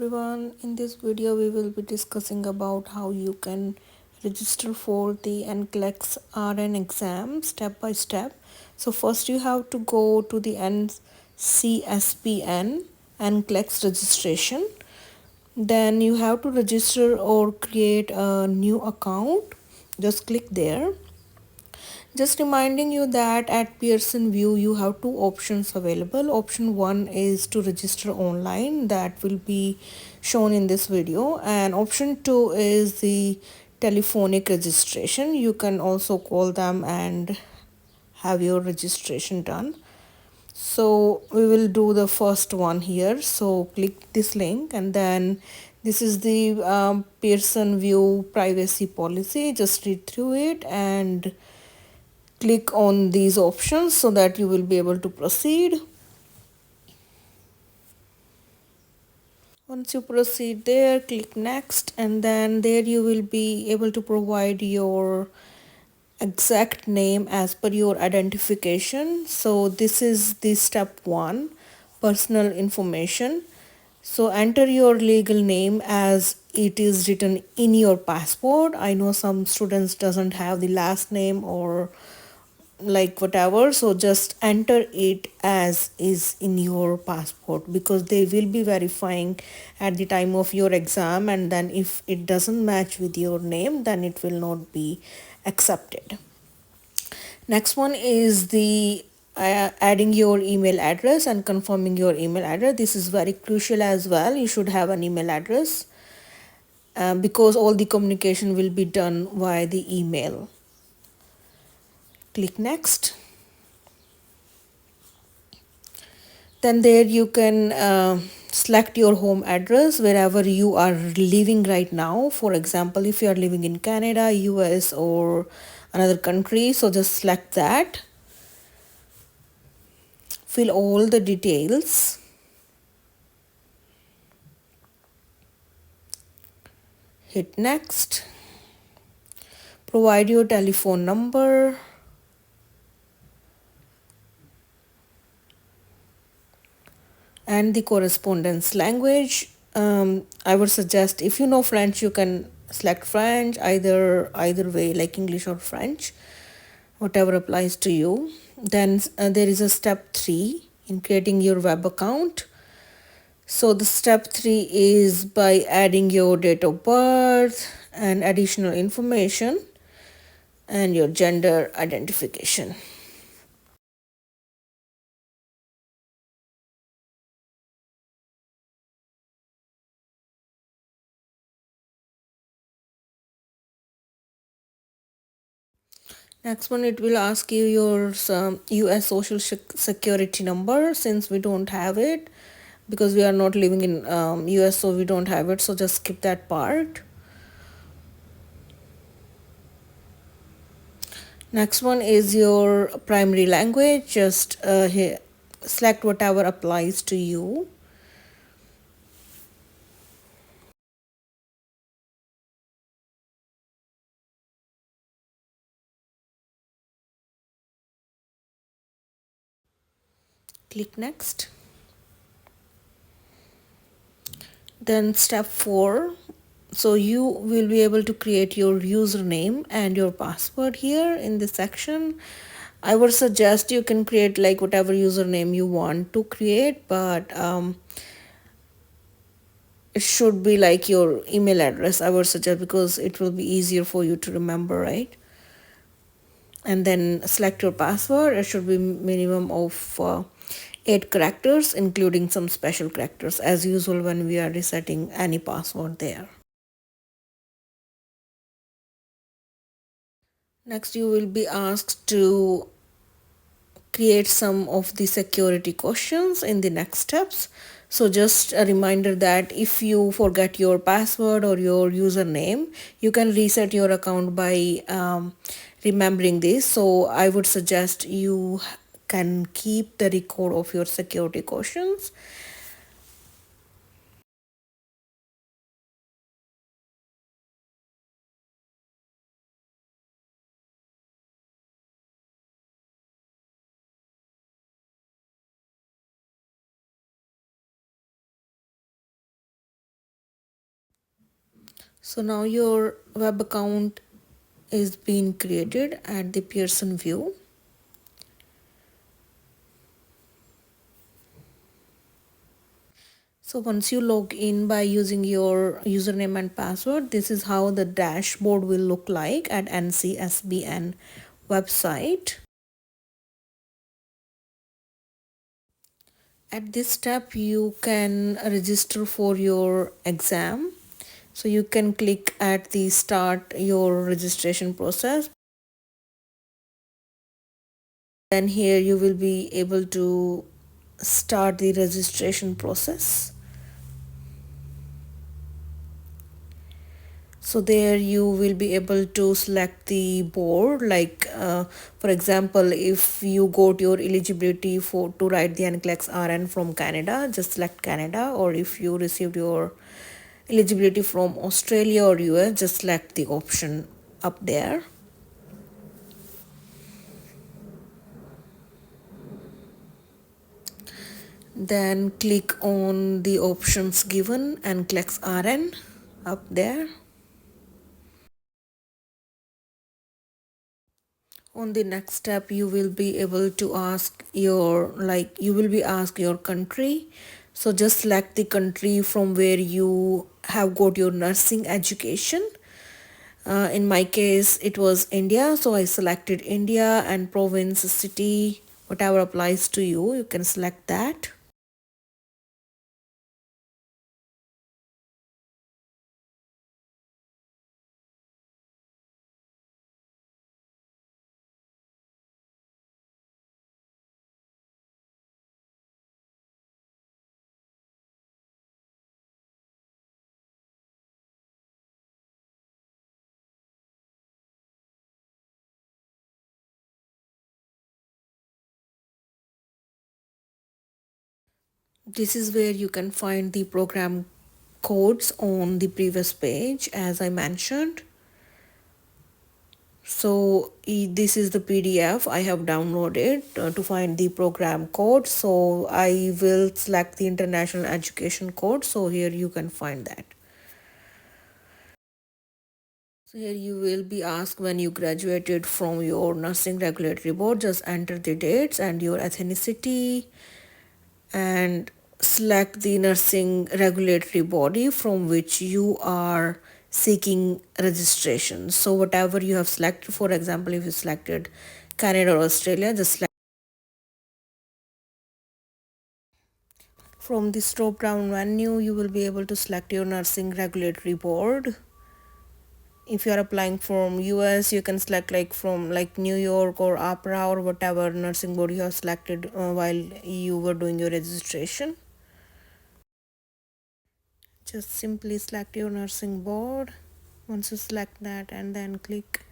everyone. In this video we will be discussing about how you can register for the NCLEX-RN exam step by step. So first you have to go to the NCSPN NCLEX registration. Then you have to register or create a new account. Just click there. Just reminding you that at Pearson VUE you have two options available. Option 1 is to register online, that will be shown in this video, and option 2 is the telephonic registration. You can also call them and have your registration done. So we will do the first one here. So click this link, and then this is the Pearson VUE privacy policy. Just read through it and click on these options so that you will be able to proceed. Once you proceed there, click next, and then there you will be able to provide your exact name as per your identification. So this is the step 1, personal information. So enter your legal name as it is written in your passport. I know some students doesn't have the last name or like whatever, so just enter it as is in your passport, because they will be verifying at the time of your exam, and then if it doesn't match with your name, then it will not be accepted. Next one is the adding your email address and confirming your email address. This is very crucial as well. You should have an email address because all the communication will be done via the email. Click next. Then there you can select your home address wherever you are living right now. For example, if you are living in Canada, US, or another country, so just select that. Fill all the details. Hit next. Provide your telephone number. And the correspondence language. I would suggest, if you know French, you can select French, either way, like English or French, whatever applies to you. Then there is a step 3 in creating your web account. So the step 3 is by adding your date of birth and additional information and your gender identification. Next one, it will ask you your US social security number. Since we don't have it, because we are not living in US, so we don't have it, so just skip that part. Next one is your primary language. Just here, select whatever applies to you. Click next. Then step 4, so you will be able to create your username and your password here in this section. I would suggest you can create like whatever username you want to create, but it should be like your email address, I would suggest, because it will be easier for you to remember, right? And then select your password. It should be minimum of 8 characters, including some special characters, as usual when we are resetting any password there. Next, you will be asked to create some of the security questions in the next steps. So just a reminder that if you forget your password or your username, you can reset your account by remembering this. So I would suggest you can keep the record of your security questions. So now your web account is being created at the Pearson view. So once you log in by using your username and password, this is how the dashboard will look like at NCSBN website. At this step, you can register for your exam. So you can click at the start your registration process. Then here you will be able to start the registration process. So there you will be able to select the board, like for example, if you got your eligibility for to write the NCLEX-RN from Canada, just select Canada, or if you received your eligibility from Australia or US, just select the option up there. Then click on the options given and NCLEX-RN up there. On the next step, you will be able to ask your, like you will be asked your country. So just select the country from where you have got your nursing education. In my case, it was India, so I selected India, and province, city, whatever applies to you, you can select that. This is where you can find the program codes on the previous page, as I mentioned. So this is the PDF I have downloaded to find the program code. So I will select the international education code. So here you can find that. So here you will be asked when you graduated from your nursing regulatory board. Just enter the dates and your ethnicity and select the nursing regulatory body from which you are seeking registration. So whatever you have selected, for example, if you selected Canada or Australia, just select. From this drop down menu, you will be able to select your nursing regulatory board. If you are applying from US, you can select like from like New York or APRA or whatever nursing board you have selected while you were doing your registration. Just simply select your nursing board. Once you select that and then click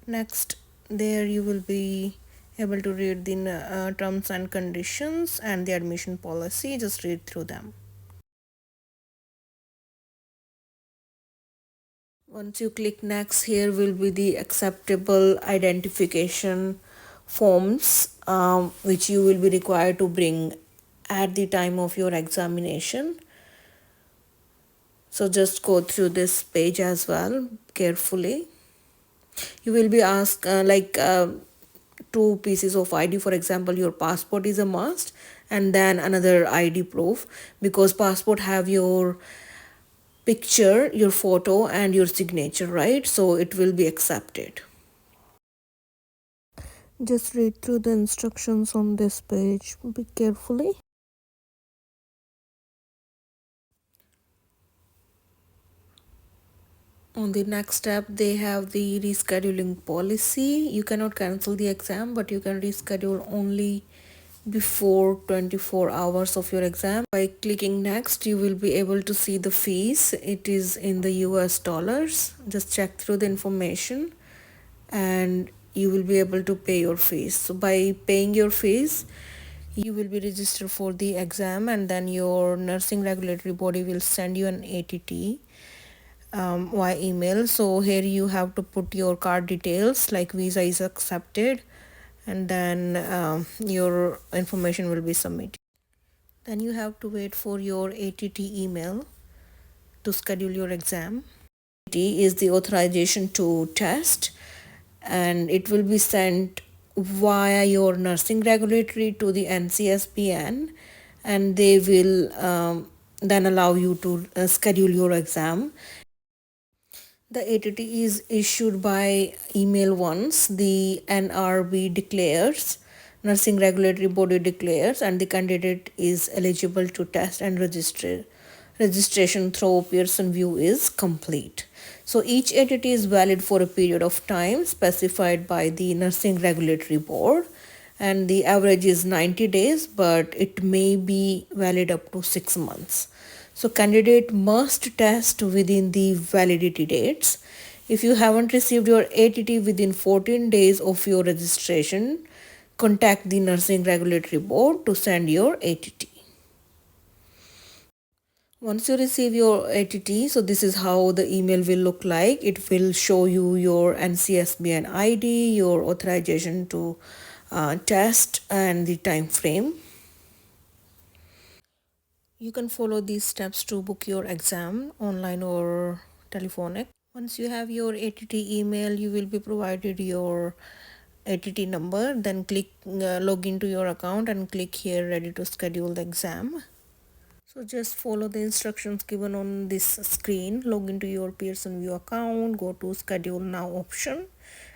next, there you will be able to read the terms and conditions and the admission policy. Just read through them. Once you click next, here will be the acceptable identification forms which you will be required to bring at the time of your examination. So just go through this page as well carefully. You will be asked two pieces of ID. For example, your passport is a must, and then another ID proof, because passport have your picture, your photo and your signature, right? So it will be accepted. Just read through the instructions on this page be carefully. On the next step, they have the rescheduling policy. You cannot cancel the exam, but you can reschedule only before 24 hours of your exam. By clicking next, you will be able to see the fees. It is in the US dollars. Just check through the information and you will be able to pay your fees. So by paying your fees, you will be registered for the exam, and then your nursing regulatory body will send you an ATT via email. So here you have to put your card details, like visa is accepted, and then your information will be submitted. Then you have to wait for your ATT email to schedule your exam. is the authorization to test, and it will be sent via your nursing regulatory to the NCSBN, and they will then allow you to schedule your exam. The ATT is issued by email once the NRB declares, Nursing Regulatory Body declares, and the candidate is eligible to test and register. Registration through Pearson VUE is complete. So each ATT is valid for a period of time specified by the Nursing Regulatory Board, and the average is 90 days, but it may be valid up to 6 months. So candidate must test within the validity dates. If you haven't received your ATT within 14 days of your registration, contact the Nursing Regulatory Board to send your ATT. Once you receive your ATT, so this is how the email will look like. It will show you your NCSBN ID, your authorization to test, and the time frame. You can follow these steps to book your exam online or telephonic. Once you have your ATT email, you will be provided your ATT number. Then click log into your account and click here ready to schedule the exam. So just follow the instructions given on this screen. Log into your Pearson VUE account, go to schedule now option,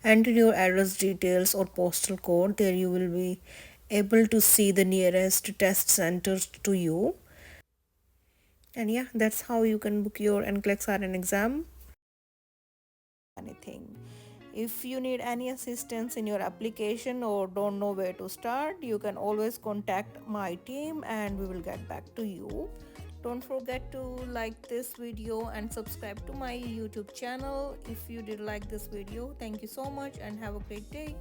enter your address details or postal code. There you will be able to see the nearest test centers to you. And yeah, that's how you can book your NCLEX-RN exam. Anything. If you need any assistance in your application or don't know where to start, you can always contact my team and we will get back to you. Don't forget to like this video and subscribe to my YouTube channel if you did like this video. Thank you so much and have a great day.